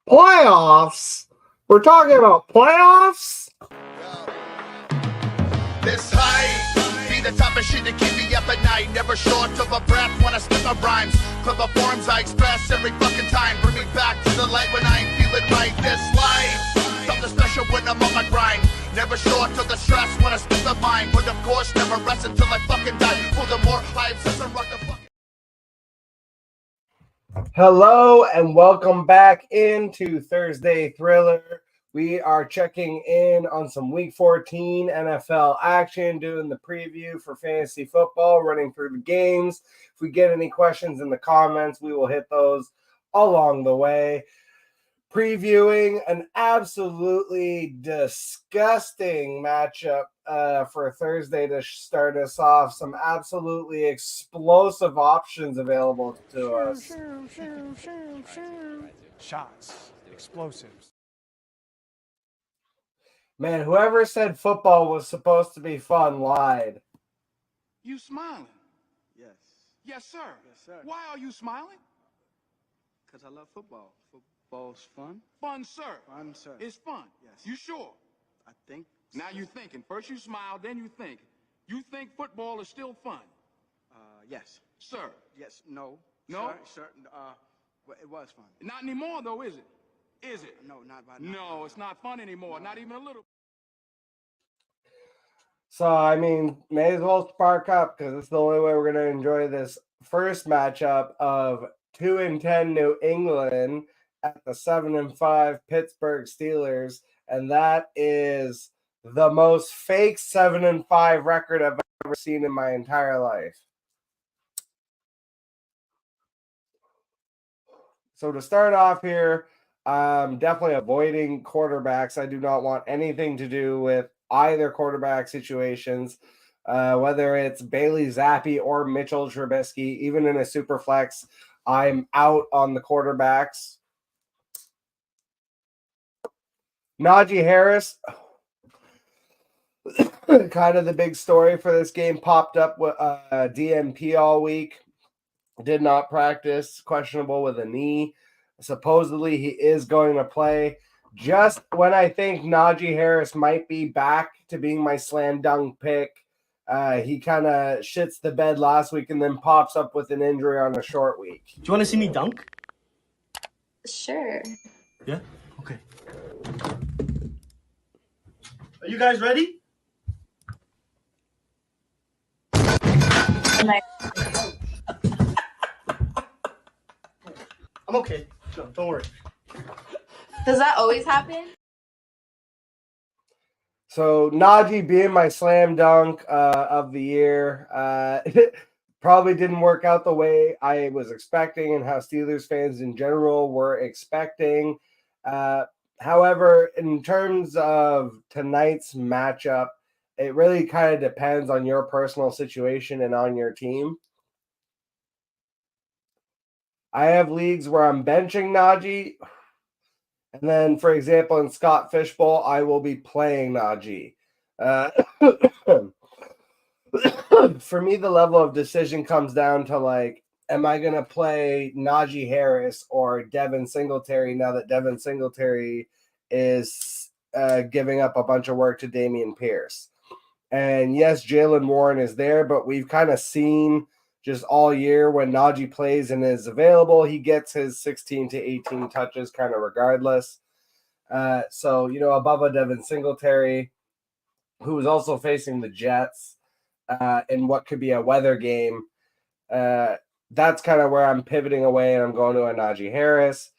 Playoffs? We're talking about playoffs? This height be the type of shit that keep me up at night. Never short of a breath when I spit my rhymes. Clever forms I express every fucking time. Bring me back to the light when I ain't feeling right. This life, something special when I'm on my grind. Never short of the stress when I spit the mind. But of course, never rest until I fucking die. For the more I obsess and rock the fucking. Hello and welcome back into Thursday Thriller. We are checking in on some Week 14 NFL action, doing the preview for fantasy football, running through the games. If we get any questions in the comments, we will hit those along the way. Previewing an absolutely disgusting matchup for Thursday to start us off. Some absolutely explosive options available to us. Shots, explosives. Man, whoever said football was supposed to be fun lied. You smiling? Yes. Yes, sir. Yes, sir. Why are you smiling? Because I love football. Football's fun. Fun, sir. Fun, sir. It's fun. Yes. You sure? I think. Now you thinking. First you smile, then you think. You think football is still fun? Yes. Sir. Yes. No. No? Sir. Well, it was fun. Not anymore, though, is it? Is it? No, not by now. No, it's not fun anymore. No. Not even a little. So, I mean, may as well spark up because it's the only way we're going to enjoy this first matchup of 2-10 New England at the 7-5 Pittsburgh Steelers. And that is the most fake 7-5 record I've ever seen in my entire life. So to start off here, I'm definitely avoiding quarterbacks. I do not want anything to do with either quarterback situations, whether it's Bailey Zappi or Mitchell Trubisky. Even in a super flex, I'm out on the quarterbacks. Najee Harris, kind of the big story for this game, popped up with DNP all week. Did not practice, questionable with a knee. Supposedly he is going to play. Just when I think Najee Harris might be back to being my slam dunk pick, he kind of shits the bed last week and then pops up with an injury on a short week. Do you want to see me dunk? Sure. Yeah? Okay. Are you guys ready? I'm okay. No, don't worry. Does that always happen? So Najee being my slam dunk of the year, probably didn't work out the way I was expecting and how Steelers fans in general were expecting. However, in terms of tonight's matchup, it really kind of depends on your personal situation and on your team. I have leagues where I'm benching Najee. And then, for example, in Scott Fishbowl, I will be playing Najee. For me, the level of decision comes down to, like, am I going to play Najee Harris or Devin Singletary now that Devin Singletary is giving up a bunch of work to Dameon Pierce? And yes, Jaylen Warren is there, but we've kind of seen just all year when Najee plays and is available, he gets his 16 to 18 touches kind of regardless. So, above a Devin Singletary, who is also facing the Jets in what could be a weather game, that's kind of where I'm pivoting away and I'm going to a Najee Harris.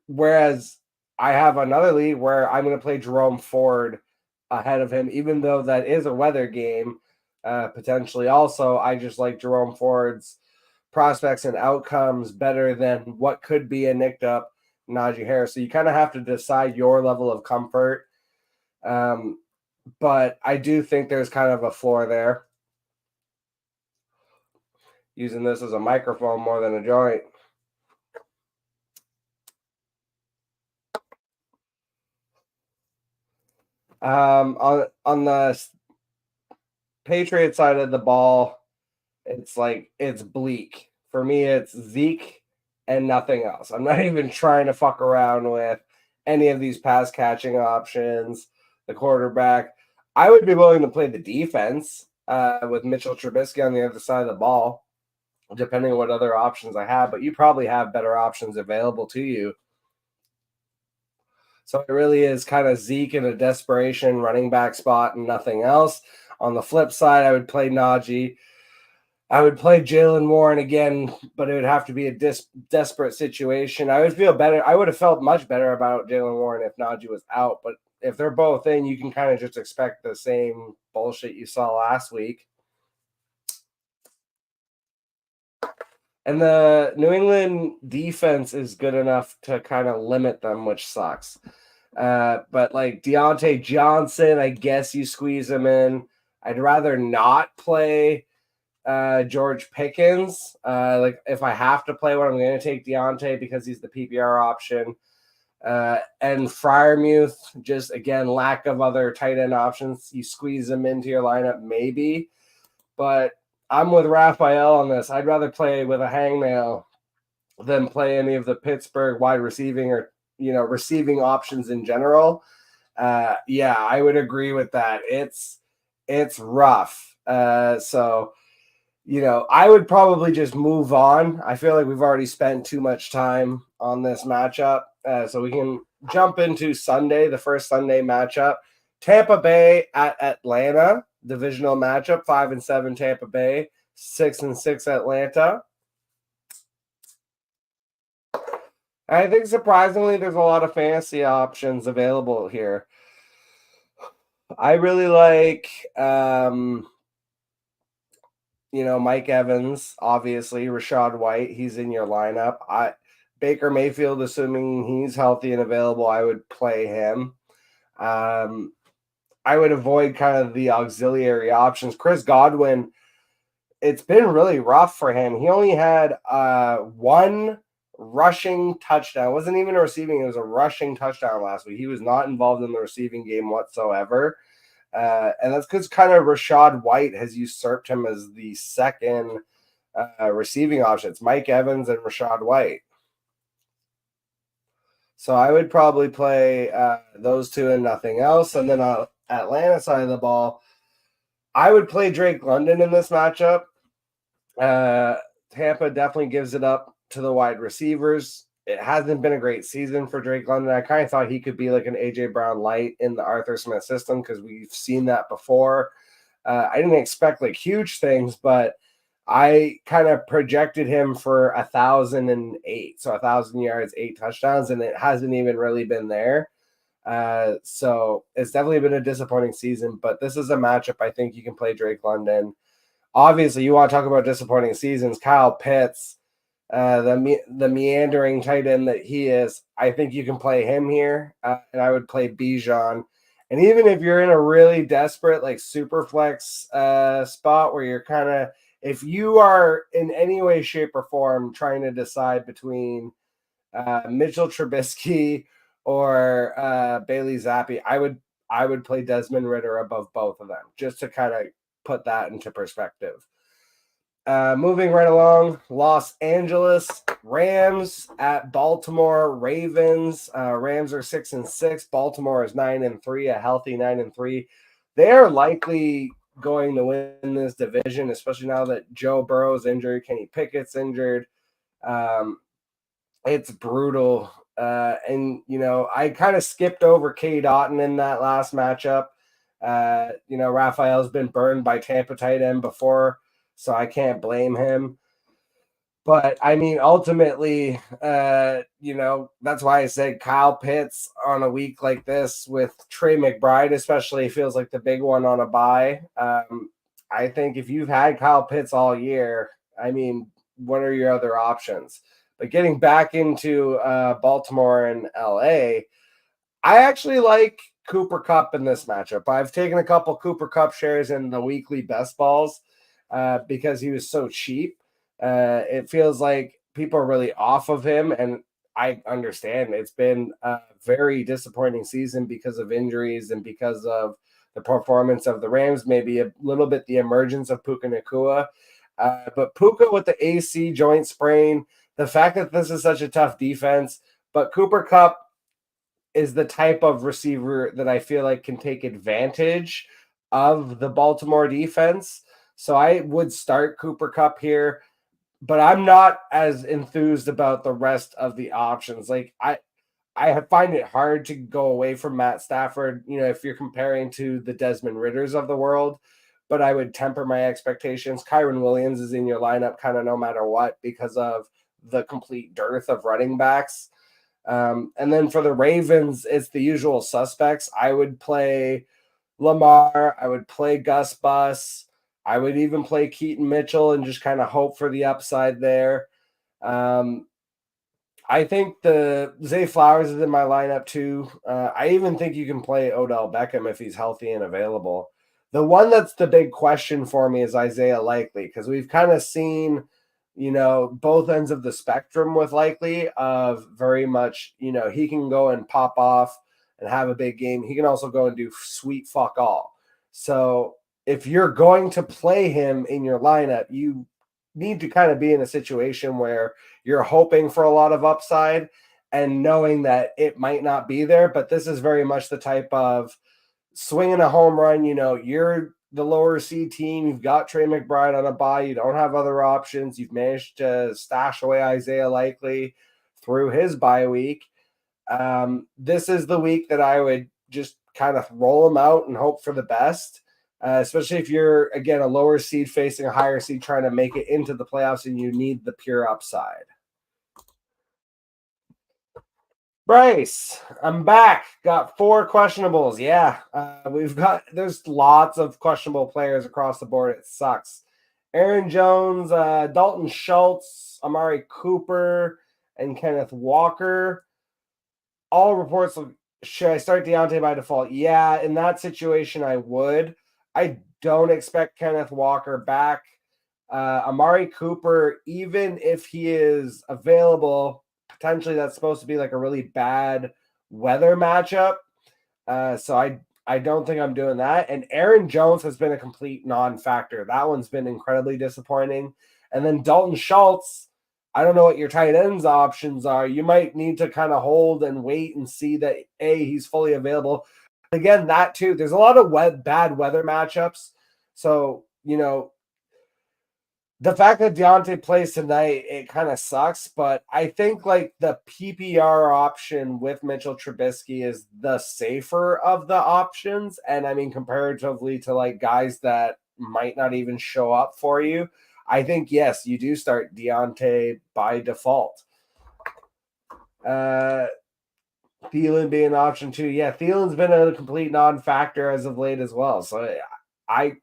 Whereas I have another league where I'm going to play Jerome Ford ahead of him, even though that is a weather game. Potentially also, I just like Jerome Ford's prospects and outcomes better than what could be a nicked up Najee Harris. So you kind of have to decide your level of comfort. But I do think there's kind of a floor there. Using this as a microphone more than a joint. On the Patriot side of the ball, it's bleak. For me, it's Zeke and nothing else. I'm not even trying to fuck around with any of these pass catching options, the quarterback. I would be willing to play the defense with Mitchell Trubisky on the other side of the ball, depending on what other options I have, but you probably have better options available to you. So it really is kind of Zeke in a desperation running back spot and nothing else. On the flip side, I would play Najee. I would play Jalen Warren again, but it would have to be a desperate situation. I would feel better. I would have felt much better about Jalen Warren if Najee was out, but if they're both in, you can kind of just expect the same bullshit you saw last week. And the New England defense is good enough to kind of limit them, which sucks. But like Deontay Johnson, I guess you squeeze him in. I'd rather not play George Pickens. Like if I have to play one, I'm going to take Deontay because he's the PPR option. And Freiermuth, just again, lack of other tight end options. You squeeze him into your lineup, maybe. But I'm with Raphael on this. I'd rather play with a hangnail than play any of the Pittsburgh wide receiving or receiving options in general. Yeah, I would agree with that. It's rough. So I would probably just move on. I feel like we've already spent too much time on this matchup. So we can jump into Sunday, the first Sunday matchup. Tampa Bay at Atlanta, divisional matchup, 5-7 Tampa Bay, 6-6 Atlanta. I think surprisingly, there's a lot of fantasy options available here. I really like, Mike Evans, obviously, Rashad White, he's in your lineup. Baker Mayfield, assuming he's healthy and available, I would play him. I would avoid kind of the auxiliary options. Chris Godwin, it's been really rough for him. He only had one rushing touchdown. It wasn't even a receiving. It was a rushing touchdown last week. He was not involved in the receiving game whatsoever. And that's because kind of Rashad White has usurped him as the second receiving option. It's Mike Evans and Rashad White. So I would probably play those two and nothing else. And then on Atlanta side of the ball, I would play Drake London in this matchup. Tampa definitely gives it up to the wide receivers. It hasn't been a great season for Drake London. I kind of thought he could be like an A.J. Brown light in the Arthur Smith system because we've seen that before. I didn't expect like huge things, but I kind of projected him for 1,008. So 1,000 yards, 8 touchdowns, and it hasn't even really been there. So it's definitely been a disappointing season, but this is a matchup I think you can play Drake London. Obviously, you want to talk about disappointing seasons. Kyle Pitts, the meandering tight end that he is, I think you can play him here, and I would play Bijan. And even if you're in a really desperate, like super flex spot where you're kind of, if you are in any way, shape, or form trying to decide between Mitchell Trubisky or Bailey Zappi, I would play Desmond Ridder above both of them, just to kind of put that into perspective. Moving right along, Los Angeles Rams at Baltimore Ravens. Rams are 6-6. Baltimore is 9-3, a healthy 9-3. They are likely going to win this division, especially now that Joe Burrow's injured, Kenny Pickett's injured. It's brutal. And I kind of skipped over K. Dotton in that last matchup. Raphael's been burned by Tampa tight end before, so I can't blame him. But I mean, ultimately, that's why I said Kyle Pitts on a week like this with Trey McBride, especially, feels like the big one on a bye. I think if you've had Kyle Pitts all year, I mean, what are your other options? But getting back into Baltimore and LA, I actually like Cooper Kupp in this matchup. I've taken a couple Cooper Kupp shares in the weekly best balls because he was so cheap. It feels like people are really off of him, and I understand it's been a very disappointing season because of injuries and because of the performance of the Rams, maybe a little bit the emergence of Puka Nacua. But Puka with the AC joint sprain, the fact that this is such a tough defense, but Cooper Kupp is the type of receiver that I feel like can take advantage of the Baltimore defense. So I would start Cooper Kupp here, but I'm not as enthused about the rest of the options. Like I find it hard to go away from Matt Stafford, if you're comparing to the Desmond Ritters of the world, but I would temper my expectations. Kyron Williams is in your lineup kind of no matter what because of the complete dearth of running backs. And then for the Ravens, it's the usual suspects. I would play Lamar. I would play Gus Bus. I would even play Keaton Mitchell and just kind of hope for the upside there. I think the Zay Flowers is in my lineup too. I even think you can play Odell Beckham if he's healthy and available. The one that's the big question for me is Isaiah Likely, because we've kind of seen, both ends of the spectrum with Likely of very much, he can go and pop off and have a big game. He can also go and do sweet fuck all. So if you're going to play him in your lineup, you need to kind of be in a situation where you're hoping for a lot of upside and knowing that it might not be there. But this is very much the type of swinging a home run. You're the lower seed team. You've got Trey McBride on a bye. You don't have other options. You've managed to stash away Isaiah Likely through his bye week. This is the week that I would just kind of roll him out and hope for the best. Especially if you're, again, a lower seed facing a higher seed trying to make it into the playoffs and you need the pure upside. Bryce, I'm back. Got 4 questionables. Yeah, there's lots of questionable players across the board. It sucks. Aaron Jones, Dalton Schultz, Amari Cooper, and Kenneth Walker. All reports of, should I start Deontay by default? Yeah, in that situation, I would. I don't expect Kenneth Walker back. Amari Cooper, even if he is available, potentially that's supposed to be like a really bad weather matchup. So I don't think I'm doing that. And Aaron Jones has been a complete non-factor. That one's been incredibly disappointing. And then Dalton Schultz, I don't know what your tight ends options are. You might need to kind of hold and wait and see that, he's fully available. Again, that too, there's a lot of bad weather matchups. So, the fact that Deontay plays tonight, it kind of sucks. But I think like the PPR option with Mitchell Trubisky is the safer of the options. And I mean, comparatively to like guys that might not even show up for you, I think, yes, you do start Deontay by default. Thielen being an option too. Yeah, Thielen's been a complete non-factor as of late as well. So I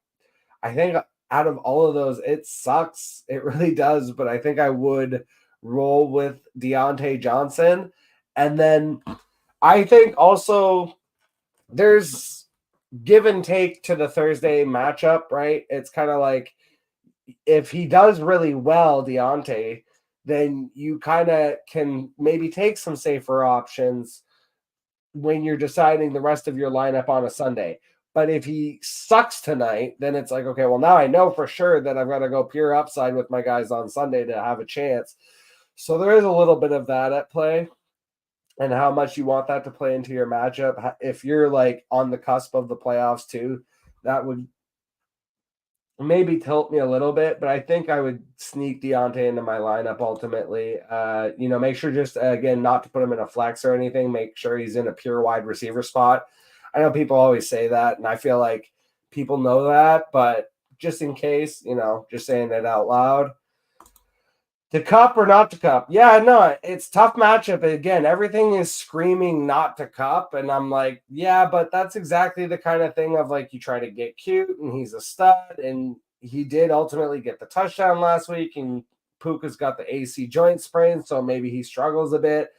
think out of all of those, it sucks. It really does. But I think I would roll with Deontay Johnson. And then I think also there's give and take to the Thursday matchup, right? It's kind of like if he does really well, Deontay, then you kind of can maybe take some safer options when you're deciding the rest of your lineup on a Sunday. But if he sucks tonight, then it's like, okay, well, now I know for sure that I've got to go pure upside with my guys on Sunday to have a chance. So there is a little bit of that at play and how much you want that to play into your matchup. If you're like on the cusp of the playoffs too, that would maybe tilt me a little bit, but I think I would sneak Deontay into my lineup ultimately. Make sure just, again, not to put him in a flex or anything. Make sure he's in a pure wide receiver spot. I know people always say that, and I feel like people know that, but just in case, just saying it out loud. To cup or not to cup? Yeah, no, it's tough matchup. Again, everything is screaming not to cup, and I'm like, yeah, but that's exactly the kind of thing of like you try to get cute, and he's a stud, and he did ultimately get the touchdown last week, and Puka's got the AC joint sprain, so maybe he struggles a bit,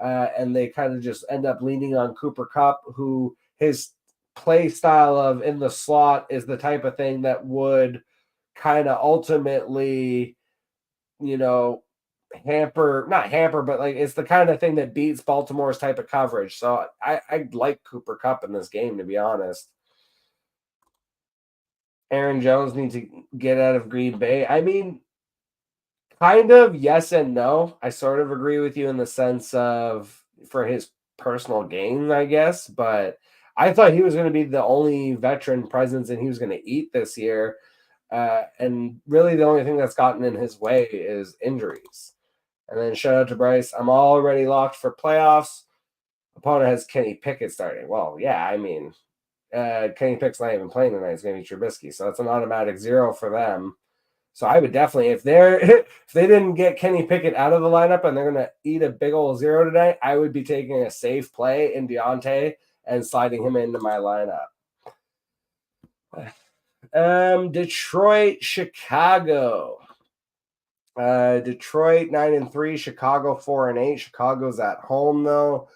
and they kind of just end up leaning on Cooper Kupp, who his play style of in the slot is the type of thing that would kind of ultimately not hamper, but like it's the kind of thing that beats Baltimore's type of coverage. So I like Cooper Kupp in this game, to be honest. Aaron Jones needs to get out of Green Bay. I mean, Kind of yes and no. I sort of agree with you in the sense of for his personal gain, I guess, but I thought he was going to be the only veteran presence and he was going to eat this year. And really the only thing that's gotten in his way is injuries. And then shout out to Bryce. I'm already locked for playoffs. Opponent has Kenny Pickett starting. Well, yeah, I mean, Kenny Pickett's not even playing tonight. It's going to be Trubisky. So that's an automatic 0 for them. So I would definitely, if they didn't get Kenny Pickett out of the lineup and they're gonna eat a big old 0 today, I would be taking a safe play in Deontay and sliding him into my lineup. Detroit, Chicago. Detroit 9-3, Chicago 4-8. Chicago's at home though.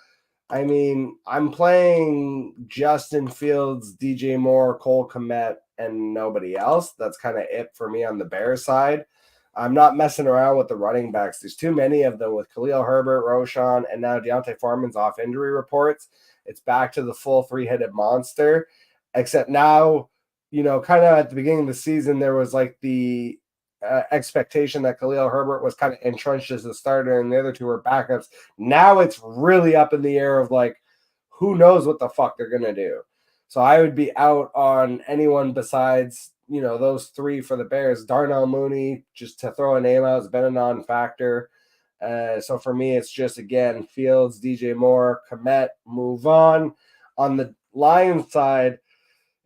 I mean, I'm playing Justin Fields, DJ Moore, Cole Kmet, and nobody else. That's kind of it for me on the Bears side. I'm not messing around with the running backs. There's too many of them with Khalil Herbert, Roshan, and now Deontay Foreman's off injury reports. It's back to the full three-headed monster, except now, kind of at the beginning of the season, there was like the expectation that Khalil Herbert was kind of entrenched as the starter and the other two were backups. Now it's really up in the air of like, who knows what the fuck they're going to do. So I would be out on anyone besides, those three for the Bears. Darnell Mooney, just to throw a name out, has been a non-factor. So for me, it's just, again, Fields, DJ Moore, Kmet, move on. On the Lions side,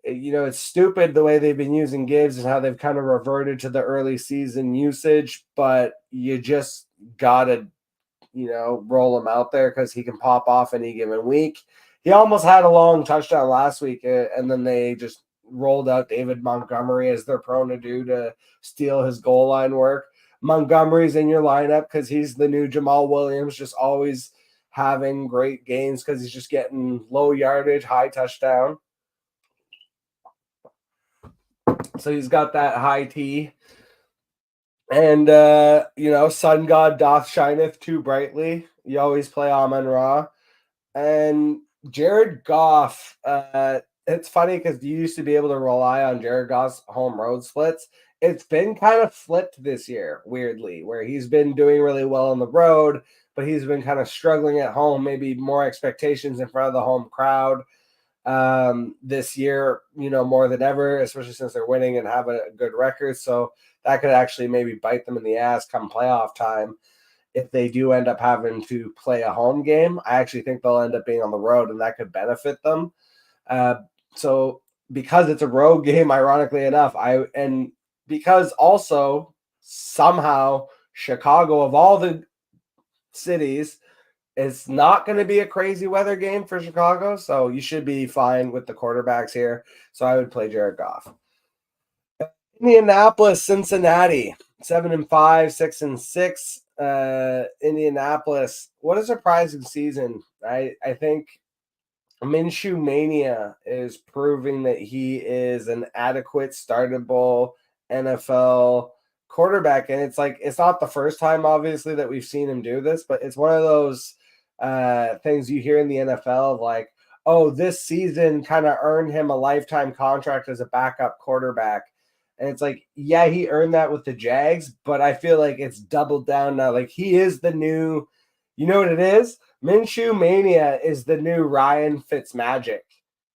it's stupid the way they've been using Gibbs and how they've kind of reverted to the early season usage, but you just got to, roll him out there because he can pop off any given week. He almost had a long touchdown last week, and then they just rolled out David Montgomery as they're prone to do to steal his goal line work. Montgomery's in your lineup because he's the new Jamal Williams, just always having great games because he's just getting low yardage, high touchdown. So he's got that high T. And, sun god doth shineth too brightly. You always play Amon Ra. And Jared Goff, it's funny because you used to be able to rely on Jared Goff's home road splits. It's been kind of flipped this year, weirdly, where he's been doing really well on the road, but he's been kind of struggling at home, maybe more expectations in front of the home crowd. This year, more than ever, especially since they're winning and have a good record. So that could actually maybe bite them in the ass come playoff time if they do end up having to play a home game. I actually think they'll end up being on the road, and that could benefit them. So because it's a road game, ironically enough, because also somehow Chicago, of all the cities, it's not going to be a crazy weather game for Chicago, so you should be fine with the quarterbacks here. So I would play Jared Goff. Indianapolis, Cincinnati, 7-5, 6-6. Indianapolis, what a surprising season. I think Minshew Mania is proving that he is an adequate startable NFL quarterback. And it's not the first time, obviously, that we've seen him do this, but it's one of those things you hear in the NFL of like, oh, this season kind of earned him a lifetime contract as a backup quarterback. And it's like, yeah, he earned that with the Jags, but I feel like it's doubled down now. Like he is the new, you know what it is? Minshew Mania is the new Ryan Fitzmagic,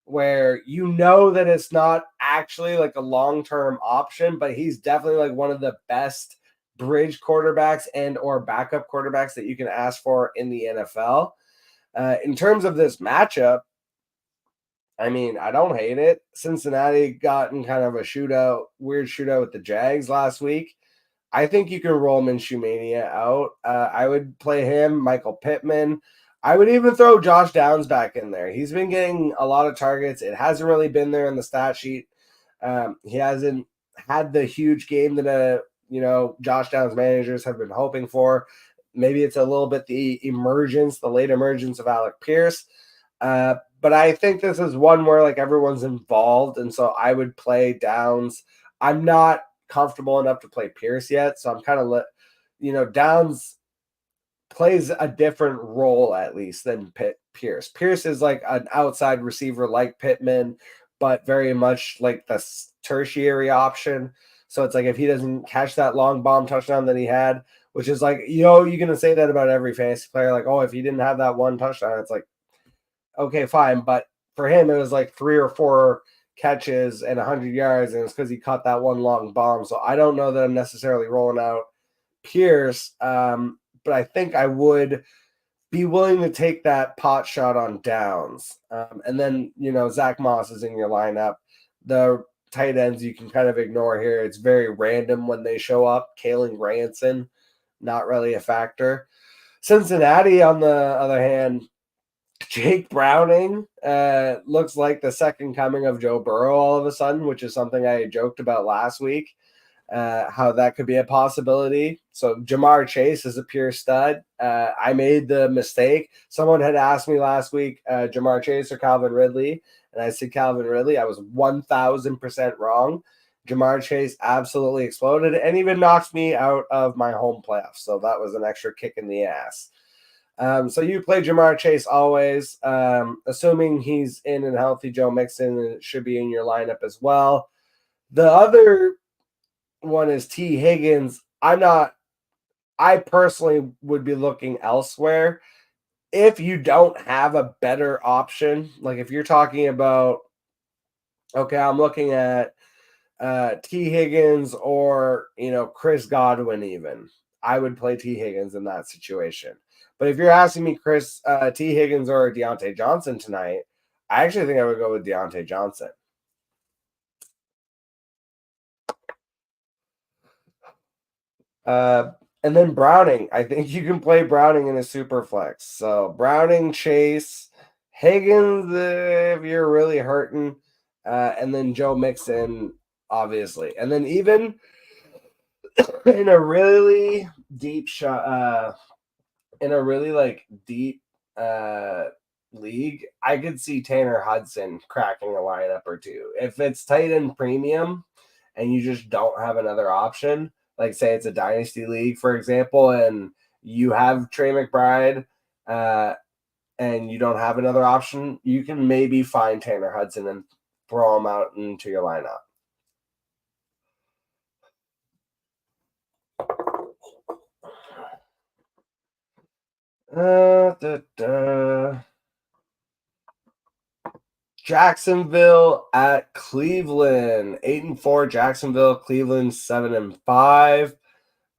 where that it's not actually like a long-term option, but he's definitely like one of the best bridge quarterbacks and or backup quarterbacks that you can ask for in the NFL. In terms of this matchup, I mean, I don't hate it. Cincinnati got in kind of a weird shootout with the Jags last week. I think you can roll Minshew Mania out. I would play him, Michael Pittman. I would even throw Josh Downs back in there. He's been getting a lot of targets. It hasn't really been there in the stat sheet. He hasn't had the huge game that Josh Downs managers have been hoping for. Maybe it's a little bit the late emergence of Alec Pierce. But I think this is one where like everyone's involved, and so I would play Downs. I'm not comfortable enough to play Pierce yet, so I'm kind of Downs plays a different role at least than Pierce. Pierce is like an outside receiver like Pittman, but very much like the tertiary option. So it's like if he doesn't catch that long bomb touchdown that he had, which is like, you're going to say that about every fantasy player. Like, oh, if he didn't have that one touchdown, it's like, okay, fine. But for him, it was like 3 or 4 catches and 100 yards, and it's because he caught that one long bomb. So I don't know that I'm necessarily rolling out Pierce, but I think I would be willing to take that pot shot on downs. And then, Zach Moss is in your lineup. The tight ends you can kind of ignore here. It's very random when they show up. Kalen Ranson, not really a factor. Cincinnati, on the other hand, Jake Browning looks like the second coming of Joe Burrow all of a sudden, which is something I joked about last week, how that could be a possibility. So Jamar Chase is a pure stud. I made the mistake. Someone had asked me last week, Jamar Chase or Calvin Ridley, and I said Calvin Ridley. I was 1,000% wrong. Jamar Chase absolutely exploded and even knocked me out of my home playoffs. So that was an extra kick in the ass. So you play Jamar Chase always, assuming he's in and healthy. Joe Mixon should be in your lineup as well. The other one is T. Higgins. I personally would be looking elsewhere. If you don't have a better option, like if you're talking about, okay, I'm looking at T. Higgins or, Chris Godwin even, I would play T. Higgins in that situation. But if you're asking me T. Higgins or Deontay Johnson tonight, I actually think I would go with Deontay Johnson. And then Browning. I think you can play Browning in a super flex. So Browning, Chase, Higgins if you're really hurting, and then Joe Mixon, obviously. And then even in a really deep shot, in a really deep league, I could see Tanner Hudson cracking a lineup or two. If it's tight end premium and you just don't have another option, like say it's a dynasty league, for example, and you have Trey McBride and you don't have another option, you can maybe find Tanner Hudson and throw him out into your lineup. Jacksonville at Cleveland, 8-4. Jacksonville, Cleveland 7-5.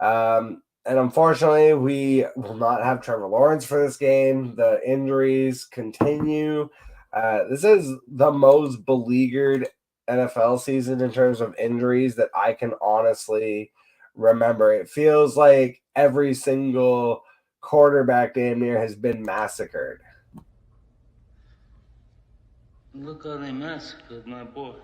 And unfortunately, we will not have Trevor Lawrence for this game. The injuries continue. This is the most beleaguered NFL season in terms of injuries that I can honestly remember. It feels like every single quarterback damn near has been massacred. Look how they massacred my boy.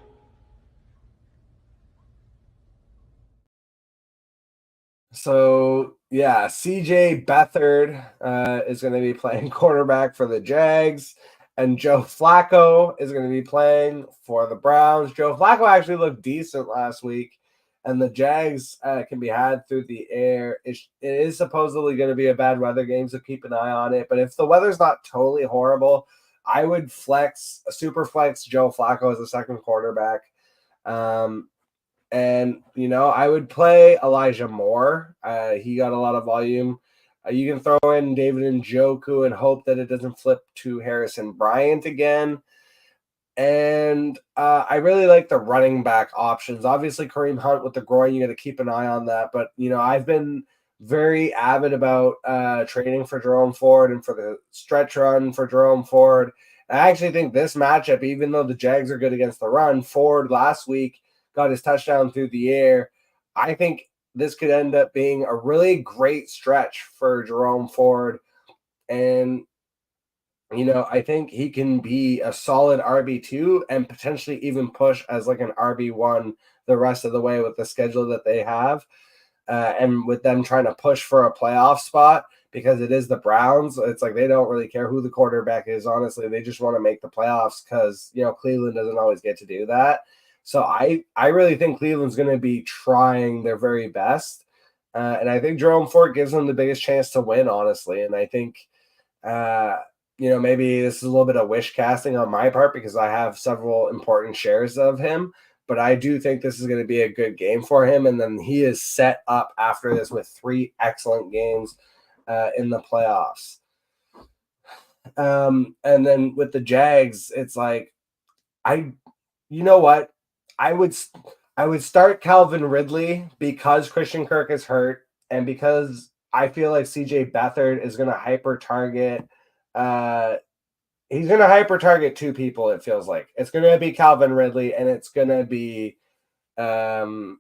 So, yeah, CJ Beathard is going to be playing quarterback for the Jags, and Joe Flacco is going to be playing for the Browns. Joe Flacco actually looked decent last week, and the Jags can be had through the air. It is supposedly going to be a bad weather game, so keep an eye on it. But if the weather's not totally horrible, I would super flex Joe Flacco as a second quarterback. And, I would play Elijah Moore. He got a lot of volume. You can throw in David Njoku and hope that it doesn't flip to Harrison Bryant again. And I really like the running back options. Obviously, Kareem Hunt with the groin, you got to keep an eye on that. But, I've been very avid about trading for Jerome Ford and for the stretch run for Jerome Ford. I actually think this matchup, even though the Jags are good against the run, Ford last week got his touchdown through the air. I think this could end up being a really great stretch for Jerome Ford. And, I think he can be a solid RB2 and potentially even push as like an RB1 the rest of the way with the schedule that they have. And with them trying to push for a playoff spot because it is the Browns. It's like they don't really care who the quarterback is, honestly. They just want to make the playoffs because, Cleveland doesn't always get to do that. So I really think Cleveland's going to be trying their very best. And I think Jerome Ford gives them the biggest chance to win, honestly. And I think, maybe this is a little bit of wish casting on my part because I have several important shares of him. but I do think this is going to be a good game for him. And then he is set up after this with 3 excellent games in the playoffs. And then with the Jags, it's like, you know what? I would start Calvin Ridley because Christian Kirk is hurt and because I feel like CJ Beathard is going to hyper target. He's going to hyper target 2 people. It feels like it's going to be Calvin Ridley and it's going to be Evan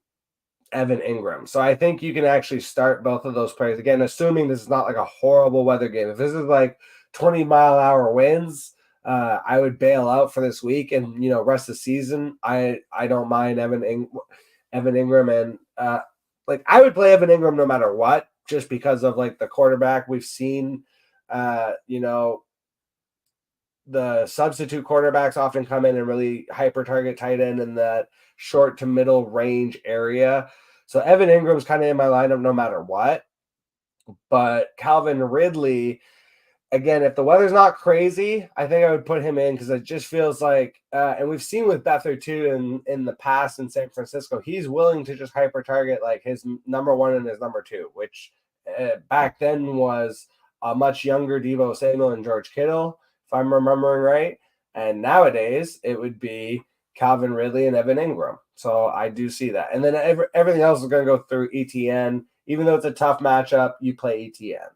Ingram. So I think you can actually start both of those players again, assuming this is not like a horrible weather game. If this is like 20-mile-an-hour winds, I would bail out for this week and rest of the season. I don't mind Evan Ingram and like I would play Evan Ingram no matter what, just because of like the quarterback we've seen. The substitute quarterbacks often come in and really hyper target tight end in that short to middle range area. So Evan Ingram's kind of in my lineup no matter what. But Calvin Ridley, again, if the weather's not crazy, I think I would put him in because it just feels like, and we've seen with Beathard too in the past in San Francisco, he's willing to just hyper target like his number 1 and his number 2, which back then was a much younger Deebo Samuel and George Kittle, if I'm remembering right. And nowadays it would be Calvin Ridley and Evan Ingram. So I do see that. And then everything else is going to go through ETN. Even though it's a tough matchup, you play ETN.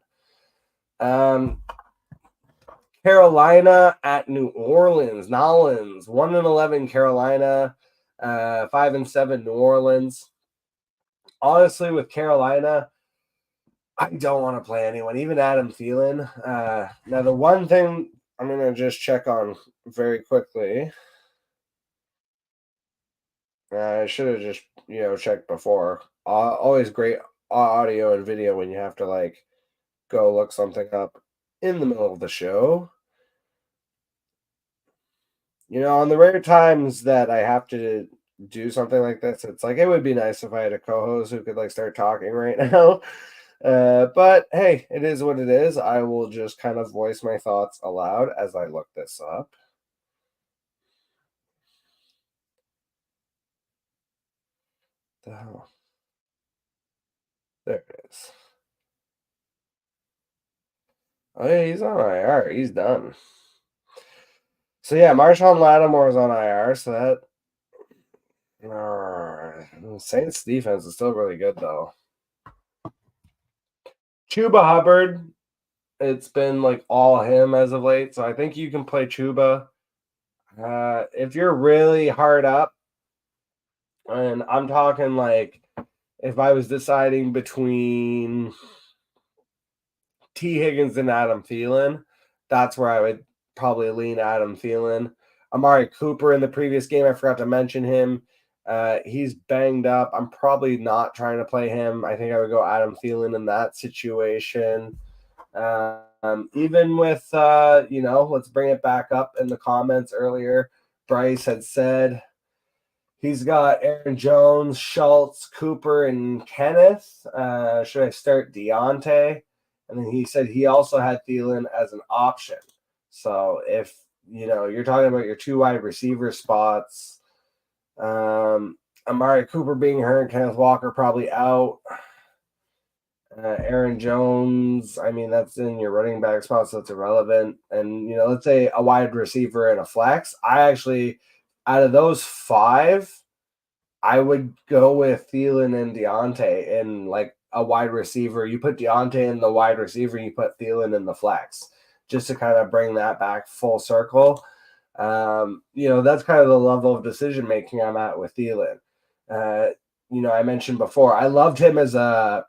Carolina at New Orleans. Nolans, 1-11 Carolina, 5-7 New Orleans. Honestly, with Carolina, I don't want to play anyone, even Adam Thielen. Now, the one thing I'm going to just check on very quickly. I should have just, checked before. Always great audio and video when you have to, like, go look something up in the middle of the show. On the rare times that I have to do something like this, it's like, it would be nice if I had a co-host who could, like, start talking right now. But hey, it is what it is. I will just kind of voice my thoughts aloud as I look this up. The hell? There it is. Oh yeah, he's on IR. He's done. So yeah, Marshawn Lattimore is on IR. So that Saints defense is still really good though. Chuba Hubbard, it's been like all him as of late. So I think you can play Chuba. If you're really hard up, and I'm talking like if I was deciding between T. Higgins and Adam Thielen, that's where I would probably lean Adam Thielen. Amari Cooper in the previous game, I forgot to mention him. He's banged up. I'm probably not trying to play him. I think I would go Adam Thielen in that situation. Even with, let's bring it back up in the comments earlier. Bryce had said he's got Aaron Jones, Schultz, Cooper, and Kenneth. Should I start Deontay? And then he said he also had Thielen as an option. So if, you're talking about your 2 wide receiver spots, Amari Cooper being hurt, Kenneth Walker probably out. Aaron Jones, I mean, that's in your running back spot, so it's irrelevant. And, let's say a wide receiver and a flex. I actually, out of those 5, I would go with Thielen and Deontay in like a wide receiver. You put Deontay in the wide receiver, you put Thielen in the flex, just to kind of bring that back full circle. That's kind of the level of decision making I'm at with Thielen. I mentioned before, I loved him as a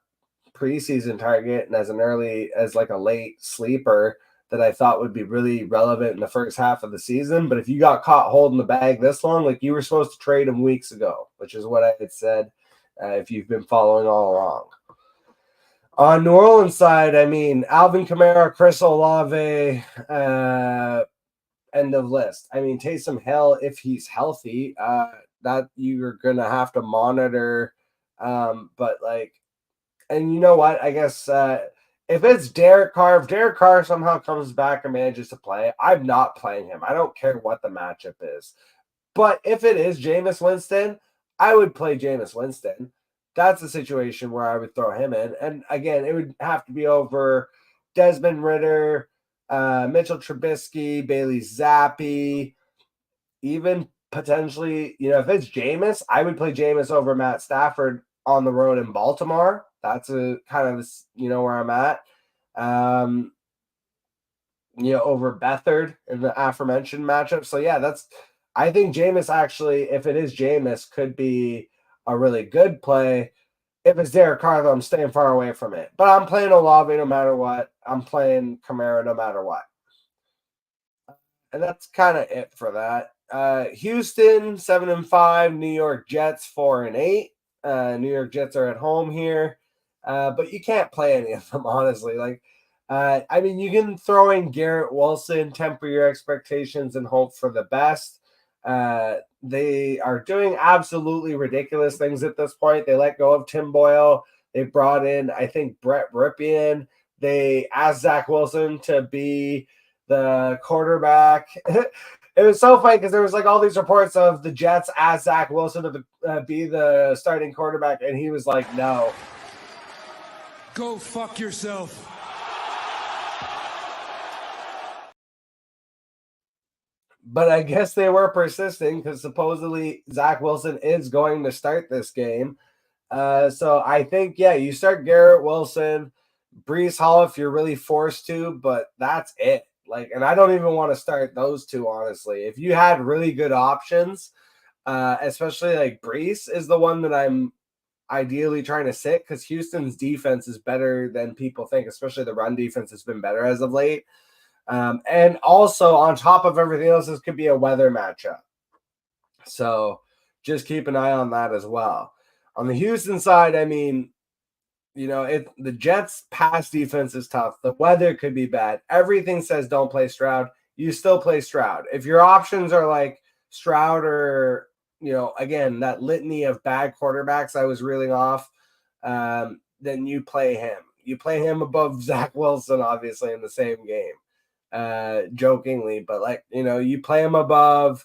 preseason target and as like a late sleeper that I thought would be really relevant in the first half of the season. But if you got caught holding the bag this long, like you were supposed to trade him weeks ago, which is what I had said if you've been following all along. On New Orleans side, I mean, Alvin Kamara, Chris Olave, end of list. I mean, Taysom Hill, if he's healthy, that you're going to have to monitor. But like, and you know what? I guess if it's Derek Carr, if Derek Carr somehow comes back and manages to play, I'm not playing him. I don't care what the matchup is. But if it is Jameis Winston, I would play Jameis Winston. That's a situation where I would throw him in. And again, it would have to be over Desmond Ritter, Mitchell Trubisky, Bailey Zappi, even potentially, if it's Jameis, I would play Jameis over Matt Stafford on the road in Baltimore. That's a kind of, where I'm at. Over Beathard in the aforementioned matchup. So yeah, I think Jameis actually, if it is Jameis, could be a really good play. If it's Derek Carr, though, I'm staying far away from it. But I'm playing Olave no matter what. I'm playing Kamara no matter what. And that's kind of it for that. Houston 7-5, New York Jets 4-8. New York Jets are at home here, but you can't play any of them honestly. You can throw in Garrett Wilson, temper your expectations, and hope for the best. They are doing absolutely ridiculous things at this point. They let go of Tim Boyle. They brought in, I think, Brett Ripien. They asked Zach Wilson to be the quarterback. It was so funny because there was all these reports of the Jets asked Zach Wilson to be the starting quarterback, and he was like, no. Go fuck yourself. But I guess they were persisting because supposedly Zach Wilson is going to start this game. So I think, you start Garrett Wilson, Breece Hall if you're really forced to, but that's it. And I don't even want to start those two, honestly. If you had really good options, especially Breece is the one that I'm ideally trying to sit because Houston's defense is better than people think, especially the run defense has been better as of late. And also on top of everything else, this could be a weather matchup. So just keep an eye on that as well. On the Houston side, the Jets' pass defense is tough. The weather could be bad. Everything says don't play Stroud. You still play Stroud. If your options are Stroud or, again, that litany of bad quarterbacks I was reeling off, then you play him. You play him above Zach Wilson, obviously, in the same game, jokingly. But, you play him above.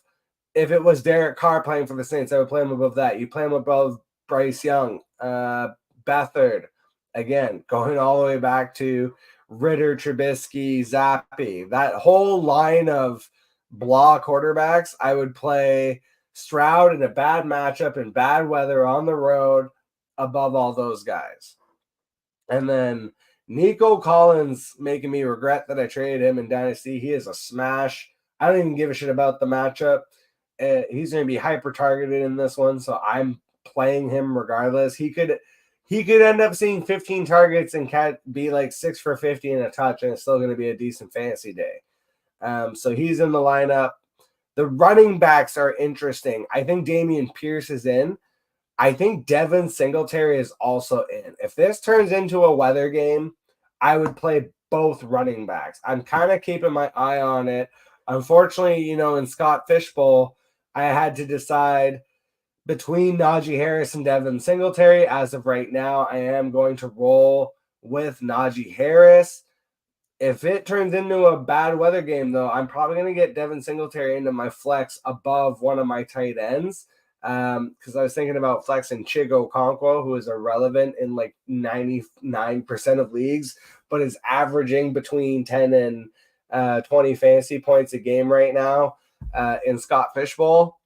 If it was Derek Carr playing for the Saints, I would play him above that. You play him above Bryce Young, Beathard. Again, going all the way back to Ritter, Trubisky, Zappi. That whole line of blah quarterbacks, I would play Stroud in a bad matchup in bad weather on the road above all those guys. And then Nico Collins making me regret that I traded him in Dynasty. He is a smash. I don't even give a shit about the matchup. He's going to be hyper targeted in this one, so I'm playing him regardless. He could end up seeing 15 targets and be 6 for 50 and a touch, and it's still going to be a decent fantasy day. So he's in the lineup. The running backs are interesting. I think Dameon Pierce is in. I think Devin Singletary is also in. If this turns into a weather game, I would play both running backs. I'm kind of keeping my eye on it. Unfortunately, in Scott Fishbowl, I had to decide between Najee Harris and Devin Singletary. As of right now, I am going to roll with Najee Harris. If it turns into a bad weather game, though, I'm probably going to get Devin Singletary into my flex above one of my tight ends because I was thinking about flexing Chigo Okonkwo, who is irrelevant in 99% of leagues, but is averaging between 10 and 20 fantasy points a game right now in Scott Fishbowl.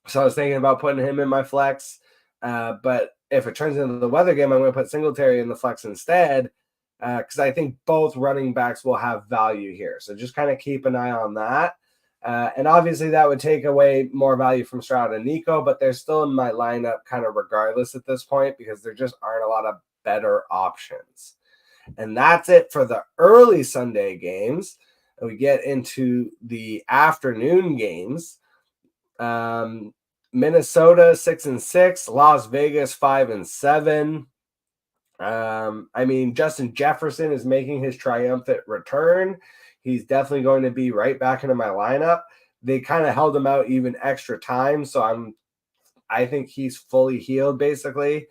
So I was thinking about putting him in my flex. But if it turns into the weather game, I'm going to put Singletary in the flex instead because I think both running backs will have value here. So just kind of keep an eye on that. And obviously that would take away more value from Stroud and Nico, but they're still in my lineup kind of regardless at this point because there just aren't a lot of better options. And that's it for the early Sunday games. We get into the afternoon games. Minnesota 6-6, Las Vegas 5-7. Justin Jefferson is making his triumphant return. He's definitely going to be right back into my lineup. They kind of held him out even extra time, so I think he's fully healed basically.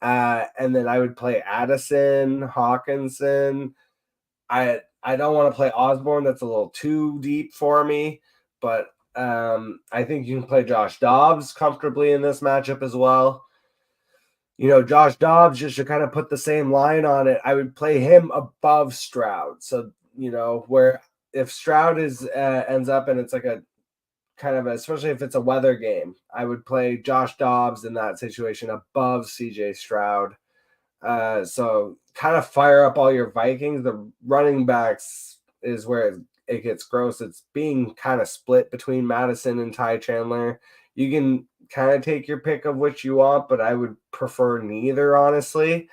And then I would play Addison, Hawkinson. I don't want to play Osborne. That's a little too deep for me, but I think you can play Josh Dobbs comfortably in this matchup as well. Josh Dobbs, just to kind of put the same line on it, I would play him above Stroud. So, where if Stroud ends up and it's like a kind of, especially if it's a weather game, I would play Josh Dobbs in that situation above CJ Stroud. So kind of fire up all your Vikings. The running backs is where it gets gross. It's being kind of split between Madison and Ty Chandler. You can kind of take your pick of which you want, but I would prefer neither, honestly.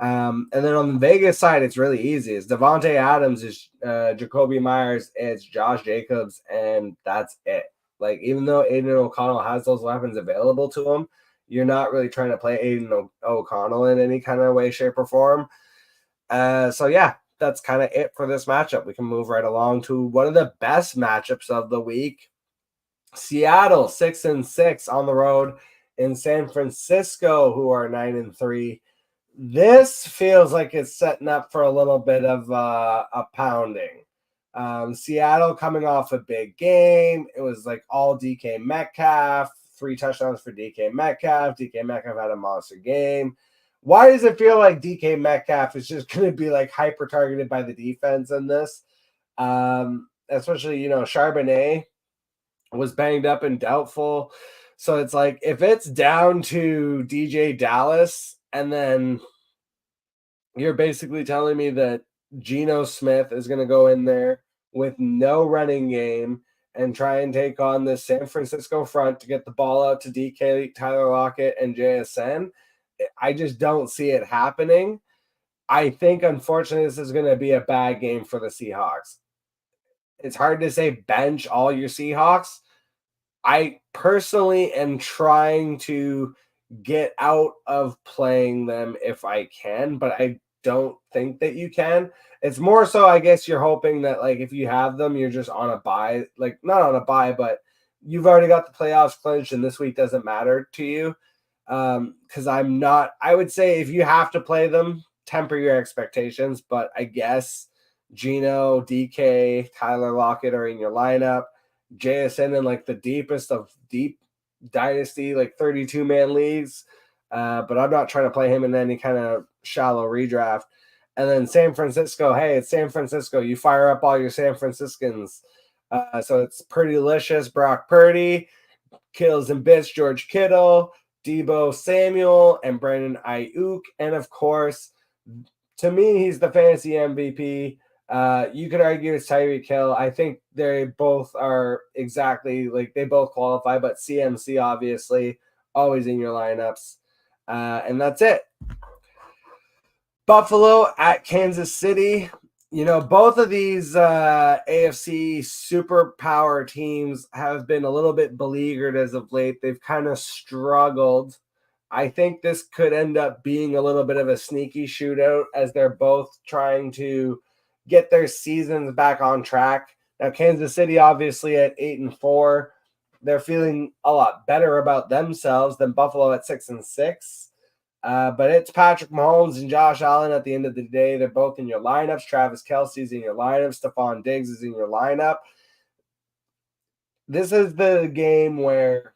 And then on the Vegas side, it's really easy. It's Devontae Adams, is Jacoby Myers, it's Josh Jacobs, and that's it. Like, even though Aiden O'Connell has those weapons available to him, you're not really trying to play Aiden O'Connell in any kind of way, shape, or form. So, yeah, that's kind of it for this matchup. We can move right along to one of the best matchups of the week. Seattle 6-6 on the road in San Francisco, who are 9-3. This feels like it's setting up for a little bit of a pounding. Seattle coming off a big game. It was like all DK Metcalf, 3 touchdowns for DK Metcalf. DK Metcalf had a monster game. Why does it feel like DK Metcalf is just going to be like hyper targeted by the defense in this? Especially, Charbonnet was banged up and doubtful. So it's like, if it's down to DJ Dallas, and then you're basically telling me that Geno Smith is going to go in there with no running game and try and take on the San Francisco front to get the ball out to DK, Tyler Lockett, and JSN, I just don't see it happening. I think, unfortunately, this is going to be a bad game for the Seahawks. It's hard to say bench all your Seahawks. I personally am trying to get out of playing them if I can, but I don't think that you can. It's more so, I guess, you're hoping that, like, if you have them, you're just on a bye. Like, not on a bye, but you've already got the playoffs clinched and this week doesn't matter to you. Because I would say if you have to play them, temper your expectations, but I guess Geno, DK, Tyler Lockett are in your lineup. JSN in like the deepest of deep dynasty, like 32-man leagues. But I'm not trying to play him in any kind of shallow redraft. And then San Francisco, hey, it's San Francisco. You fire up all your San Franciscans. So it's Purdy Licious, Brock Purdy, Kills and Bits, George Kittle, Debo Samuel, and Brandon Ayuk. And of course, to me, he's the fantasy MVP. You could argue it's Tyreek Hill. I think they both are exactly like they both qualify, but CMC obviously always in your lineups. And that's it. Buffalo at Kansas City. Both of these AFC superpower teams have been a little bit beleaguered as of late. They've kind of struggled. I think this could end up being a little bit of a sneaky shootout as they're both trying to get their seasons back on track. Now, Kansas City, obviously at 8-4, they're feeling a lot better about themselves than Buffalo at 6-6. But it's Patrick Mahomes and Josh Allen at the end of the day. They're both in your lineups. Travis Kelce's in your lineup. Stephon Diggs is in your lineup. This is the game where,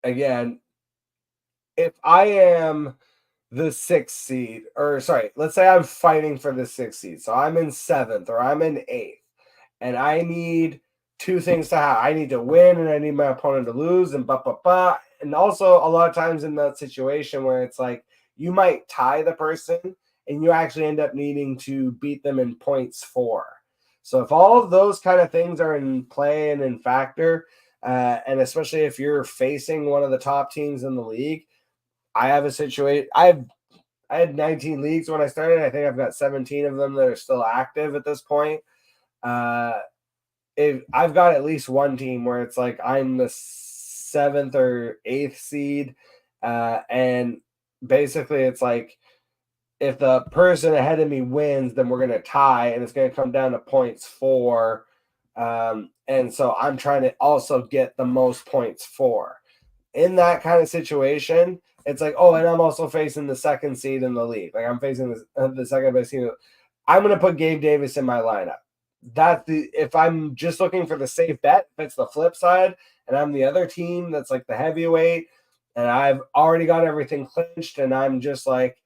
again, if I am the 6th seed, let's say I'm fighting for the 6th seed. So I'm in 7th or I'm in 8th, and I need 2 things to happen. I need to win and I need my opponent to lose and And also a lot of times in that situation where it's like you might tie the person and you actually end up needing to beat them in points for. So if all of those kind of things are in play and in factor, and especially if you're facing one of the top teams in the league, I have a situation. I had 19 leagues when I started. I think I've got 17 of them that are still active at this point. If I've got at least one team where it's like I'm the 7th or 8th seed, and basically it's like if the person ahead of me wins, then we're going to tie, and it's going to come down to points for. And so I'm trying to also get the most points for. In that kind of situation, it's like, oh, and I'm also facing the 2nd seed in the league. Like I'm facing the second best team. I'm going to put Gabe Davis in my lineup. if I'm just looking for the safe bet, if it's the flip side and I'm the other team that's like the heavyweight and I've already got everything clinched and I'm just like,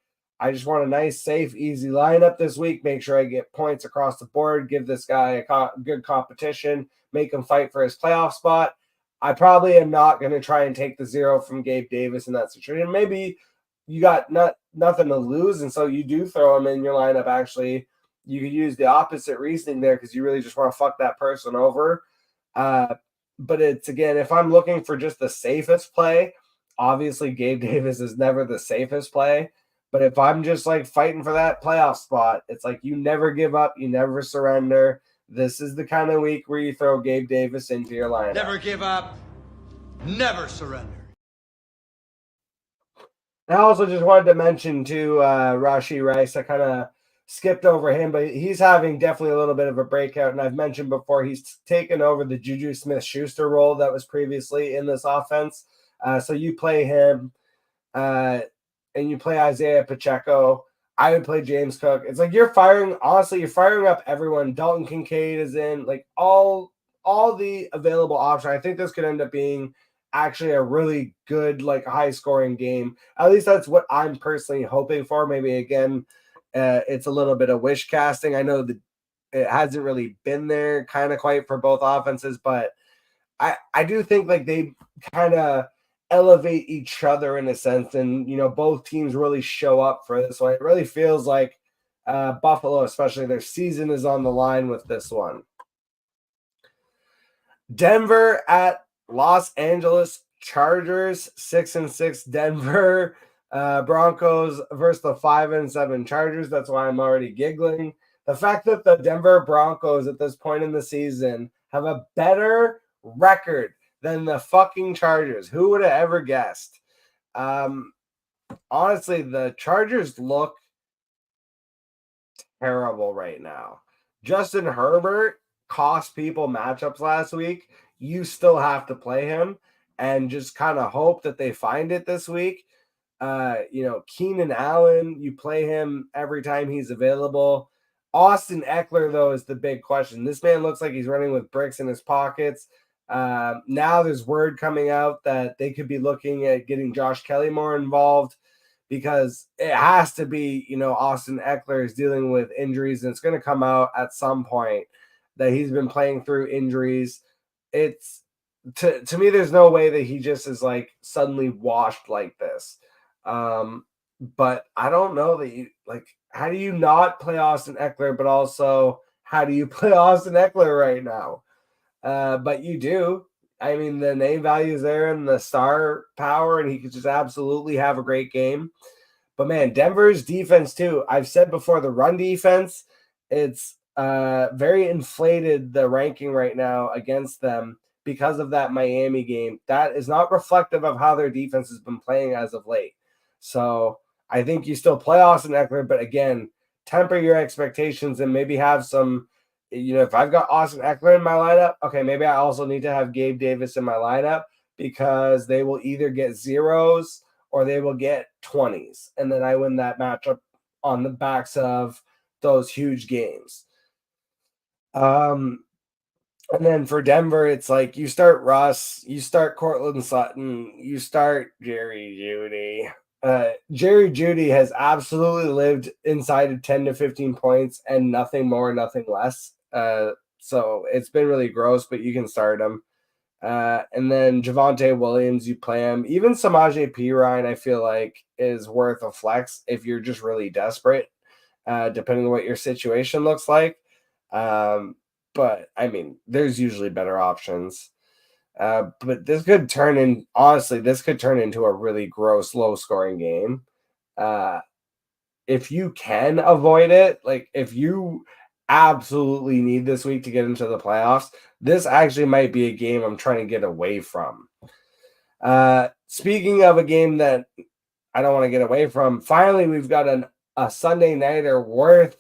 I just want a nice, safe, easy lineup this week. Make sure I get points across the board, give this guy a good competition, make him fight for his playoff spot. I probably am not going to try and take the 0 from Gabe Davis in that situation. Maybe you got nothing to lose, and so you do throw him in your lineup. Actually, you could use the opposite reasoning there because you really just want to fuck that person over. But it's, again, if I'm looking for just the safest play, obviously Gabe Davis is never the safest play. But if I'm just like fighting for that playoff spot, it's like you never give up, you never surrender. This is the kind of week where you throw Gabe Davis into your lineup. Never give up, never surrender. I also just wanted to mention too, Rashee Rice. I kind of skipped over him, but he's having definitely a little bit of a breakout. And I've mentioned before, he's taken over the Juju Smith-Schuster role that was previously in this offense. So you play him, and you play Isaiah Pacheco. I would play James Cook. It's like you're firing up everyone. Dalton Kincaid is in, like all the available options. I think this could end up being actually a really good, like, high scoring game. At least that's what I'm personally hoping for. Maybe again, it's a little bit of wish casting. I know that it hasn't really been there kind of quite for both offenses, but I do think like they kind of elevate each other in a sense, and both teams really show up for this one. It really feels like Buffalo, especially, their season is on the line with this one. Denver at Los Angeles Chargers, 6-6 Denver Broncos versus the 5-7 Chargers. That's why I'm already giggling. The fact that the Denver Broncos at this point in the season have a better record than the fucking Chargers. Who would have ever guessed? Honestly, the Chargers look terrible right now. Justin Herbert cost people matchups last week. You still have to play him and just kind of hope that they find it this week. Keenan Allen, you play him every time he's available. Austin Eckler, though, is the big question. This man looks like he's running with bricks in his pockets. Now there's word coming out that they could be looking at getting Josh Kelly more involved because it has to be, Austin Eckler is dealing with injuries, and it's going to come out at some point that he's been playing through injuries. It's to me, there's no way that he just is like suddenly washed like this. But I don't know that you like, how do you not play Austin Eckler, but also how do you play Austin Eckler right now? But you do. I mean, the name value is there and the star power, and he could just absolutely have a great game. But man, Denver's defense too. I've said before, the run defense, it's very inflated, the ranking right now against them because of that Miami game. That is not reflective of how their defense has been playing as of late. So I think you still play Austin Eckler, but again, temper your expectations and maybe have some, if I've got Austin Eckler in my lineup, okay, maybe I also need to have Gabe Davis in my lineup because they will either get zeros or they will get 20s. And then I win that matchup on the backs of those huge games. And then for Denver, it's like you start Russ, you start Cortland Sutton, you start Jerry Jeudy. Jerry Jeudy has absolutely lived inside of 10 to 15 points and nothing more, nothing less. So it's been really gross, but you can start him. And then Javonte Williams, you play him. Even Samaje Perine, I feel like, is worth a flex if you're just really desperate, depending on what your situation looks like. But I mean, there's usually better options. But this could turn into a really gross, low-scoring game. If you can avoid it, like if you absolutely need this week to get into the playoffs, this actually might be a game I'm trying to get away from. Speaking of a game that I don't want to get away from, finally we've got a Sunday nighter worth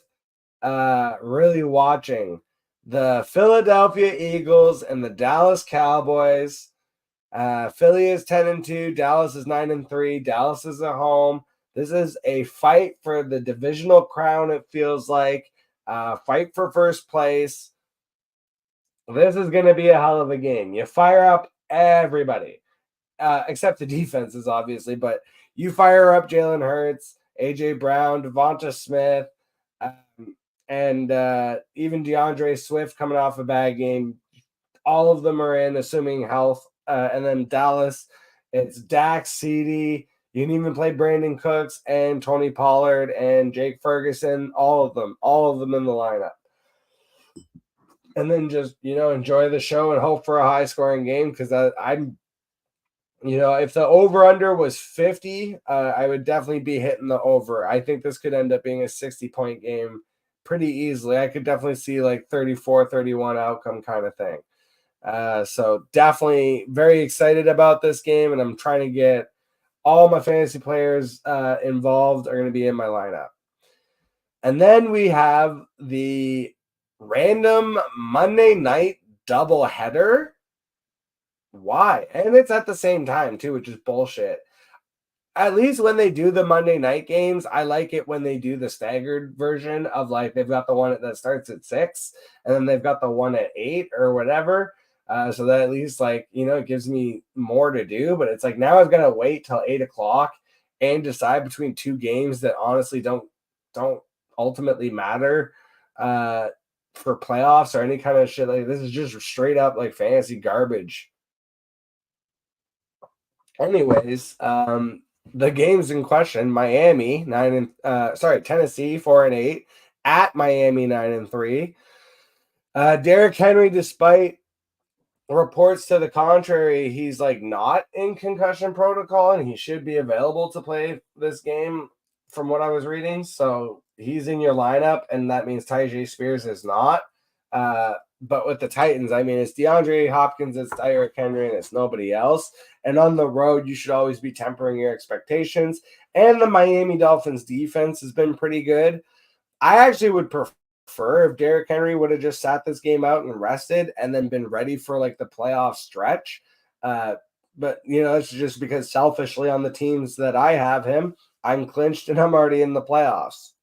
really watching. The Philadelphia Eagles and the Dallas Cowboys. Philly is 10-2. Dallas is 9-3. Dallas is at home. This is a fight for the divisional crown, it feels like. Fight for first place. This is going to be a hell of a game. You fire up everybody, except the defenses, obviously, but you fire up Jalen Hurts, A.J. Brown, Devonta Smith, and even DeAndre Swift coming off a bad game. All of them are in, assuming health. And then Dallas, it's Dax, CD. You can even play Brandon Cooks and Tony Pollard and Jake Ferguson. All of them in the lineup. And then just, enjoy the show and hope for a high scoring game, because I'm, if the over under was 50, I would definitely be hitting the over. I think this could end up being a 60-point game pretty easily. I could definitely see like 34-31 outcome kind of thing. So definitely very excited about this game, and I'm trying to get all my fantasy players involved are going to be in my lineup. And then we have the random Monday night doubleheader. Why? And it's at the same time too, which is bullshit. At least when they do the Monday night games, I like it when they do the staggered version of like they've got the one that starts at 6 and then they've got the one at 8 or whatever. So that at least it gives me more to do. But it's like now I've got to wait till 8 o'clock and decide between two games that honestly don't ultimately matter for playoffs or any kind of shit. Like this is just straight up like fantasy garbage. Anyways, the games in question: Miami Tennessee 4-8 at Miami 9-3. Derrick Henry, despite reports to the contrary, he's like not in concussion protocol and he should be available to play this game from what I was reading. So he's in your lineup, and that means Tyjae Spears is not. But with the Titans, I mean, it's DeAndre Hopkins, it's Derrick Henry, and it's nobody else. And on the road, you should always be tempering your expectations. And the Miami Dolphins defense has been pretty good. I actually would prefer if Derrick Henry would have just sat this game out and rested and then been ready for like the playoff stretch. But, it's just because selfishly on the teams that I have him, I'm clinched and I'm already in the playoffs.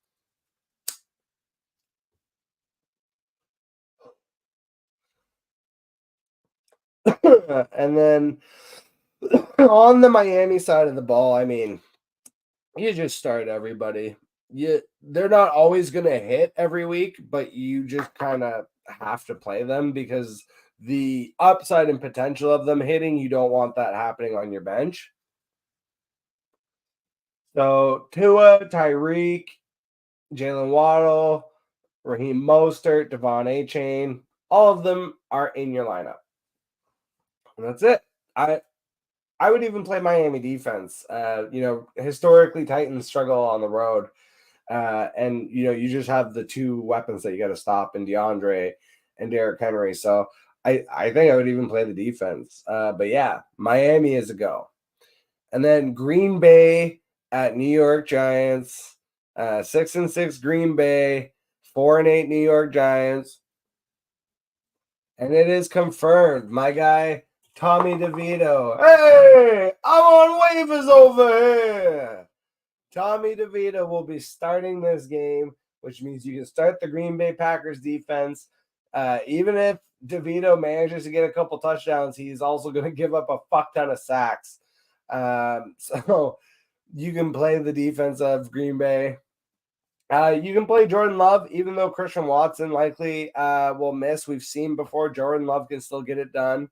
And then on the Miami side of the ball, I mean, you just start everybody. They're not always going to hit every week, but you just kind of have to play them because the upside and potential of them hitting, you don't want that happening on your bench. So Tua, Tyreek, Jalen Waddle, Raheem Mostert, Devon A-Chain, all of them are in your lineup. And that's it. I would even play Miami defense. Historically, Titans struggle on the road. And you just have the two weapons that you got to stop in DeAndre and Derrick Henry. So I think I would even play the defense. But yeah, Miami is a go. And then Green Bay at New York Giants. 6-6 Green Bay, 4-8 New York Giants. And it is confirmed. My guy, Tommy DeVito. Hey, I'm on waivers over here. Tommy DeVito will be starting this game, which means you can start the Green Bay Packers defense. Even if DeVito manages to get a couple touchdowns, he's also going to give up a fuck ton of sacks. So you can play the defense of Green Bay. You can play Jordan Love, even though Christian Watson likely will miss. We've seen before Jordan Love can still get it done.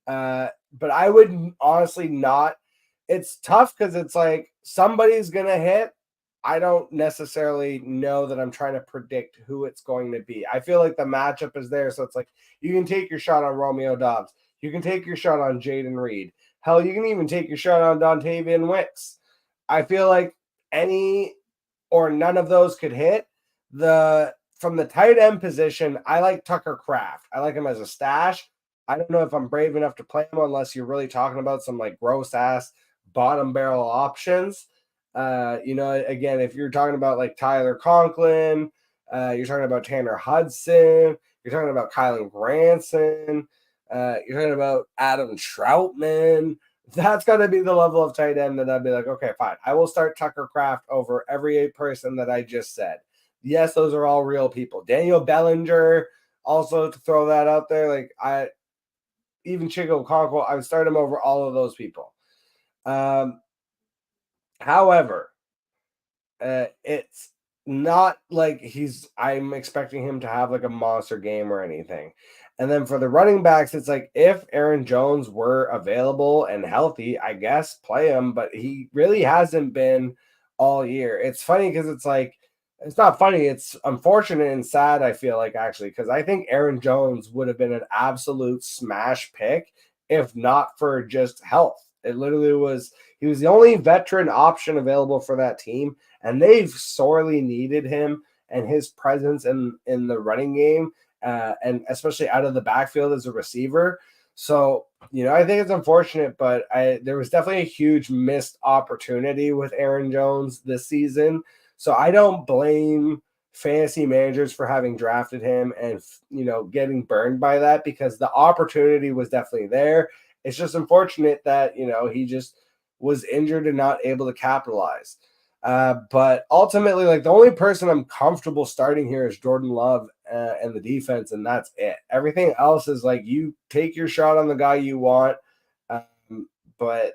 But I would honestly not. It's tough because it's like somebody's going to hit. I don't necessarily know that I'm trying to predict who it's going to be. I feel like the matchup is there. So it's like you can take your shot on Romeo Doubs. You can take your shot on Jaden Reed. Hell, you can even take your shot on Dontavian Wicks. I feel like any or none of those could hit. From the tight end position, I like Tucker Kraft. I like him as a stash. I don't know if I'm brave enough to play him unless you're really talking about some like gross ass bottom barrel options. Again, if you're talking about like Tyler Conklin, you're talking about Tanner Hudson, you're talking about Kylan Granson, you're talking about Adam Troutman. That's got to be the level of tight end that I'd be like, okay, fine. I will start Tucker Kraft over every person that I just said. Yes, those are all real people. Daniel Bellinger, Also, to throw that out there, like even Chico Okonkwo, I would start him over all of those people. However, it's not like I'm expecting him to have like a monster game or anything. And then for the running backs, it's like if Aaron Jones were available and healthy, I guess play him, but he really hasn't been all year. It's funny because it's like, it's not funny. It's unfortunate and sad, I feel like, actually, because I think Aaron Jones would have been an absolute smash pick if not for just health. It literally was, he was the only veteran option available for that team, and they've sorely needed him and his presence in the running game, and especially out of the backfield as a receiver. So, I think it's unfortunate, but there was definitely a huge missed opportunity with Aaron Jones this season. So I don't blame fantasy managers for having drafted him and, getting burned by that, because the opportunity was definitely there. It's just unfortunate that, he just was injured and not able to capitalize. But ultimately, like, the only person I'm comfortable starting here is Jordan Love and the defense, and that's it. Everything else is like, you take your shot on the guy you want, but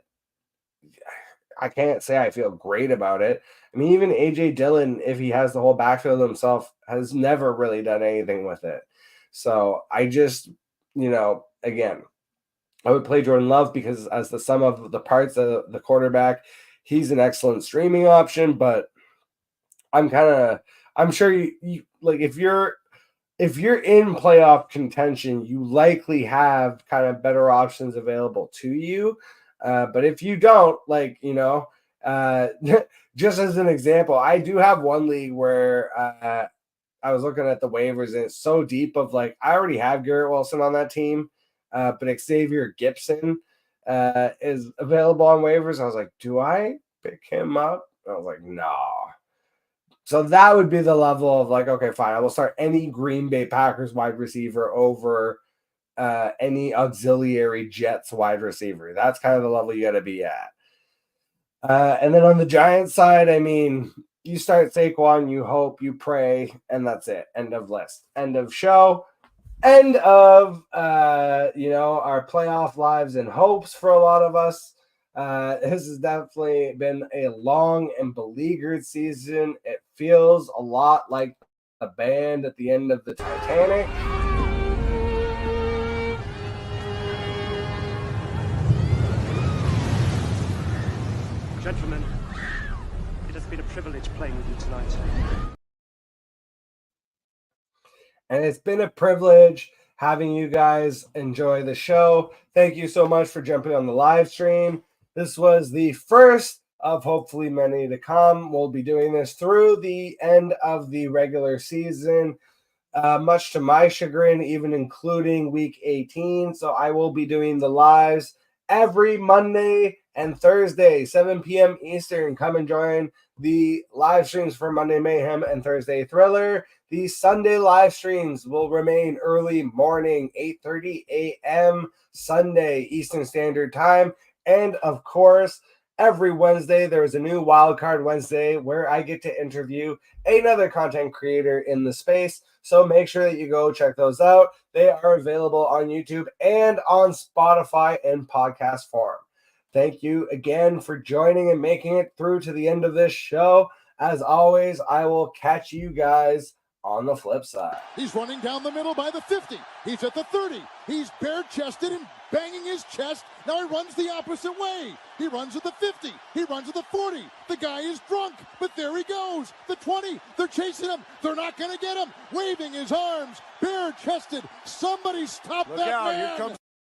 I can't say I feel great about it. I mean, even A.J. Dillon, if he has the whole backfield himself, has never really done anything with it. So I just, again, I would play Jordan Love because as the sum of the parts of the quarterback, he's an excellent streaming option, but I'm sure you like, if you're in playoff contention, you likely have kind of better options available to you. But if you don't, like, just as an example, I do have one league where I was looking at the waivers, and it's so deep of like, I already have Garrett Wilson on that team, but Xavier Gibson is available on waivers. I was like, do I pick him up? I was like, no. So that would be the level of like, okay, fine, I will start any Green Bay Packers wide receiver over any auxiliary Jets wide receiver. That's kind of the level you got to be at. And then on the Giants side, I mean, you start Saquon, you hope, you pray, and that's it. End of list. End of show. End of, our playoff lives and hopes for a lot of us. This has definitely been a long and beleaguered season. It feels a lot like a band at the end of the Titanic. Gentlemen, it has been a privilege playing with you tonight. And it's been a privilege having you guys enjoy the show. Thank you so much for jumping on the live stream. This was the first of hopefully many to come. We'll be doing this through the end of the regular season, much to my chagrin, even including week 18. So I will be doing the lives every Monday and Thursday, 7 p.m. Eastern. Come and join the live streams for Monday Mayhem and Thursday Thriller. The Sunday live streams will remain early morning, 8:30 a.m. Sunday Eastern Standard Time. And of course, every Wednesday, there is a new Wildcard Wednesday where I get to interview another content creator in the space. So make sure that you go check those out. They are available on YouTube and on Spotify in podcast form. Thank you again for joining and making it through to the end of this show. As always, I will catch you guys on the flip side. He's running down the middle by the 50. He's at the 30. He's bare-chested and banging his chest. Now he runs the opposite way. He runs at the 50. He runs at the 40. The guy is drunk, but there he goes. The 20. They're chasing him. They're not going to get him. Waving his arms, bare-chested. Somebody stop that man. Here comes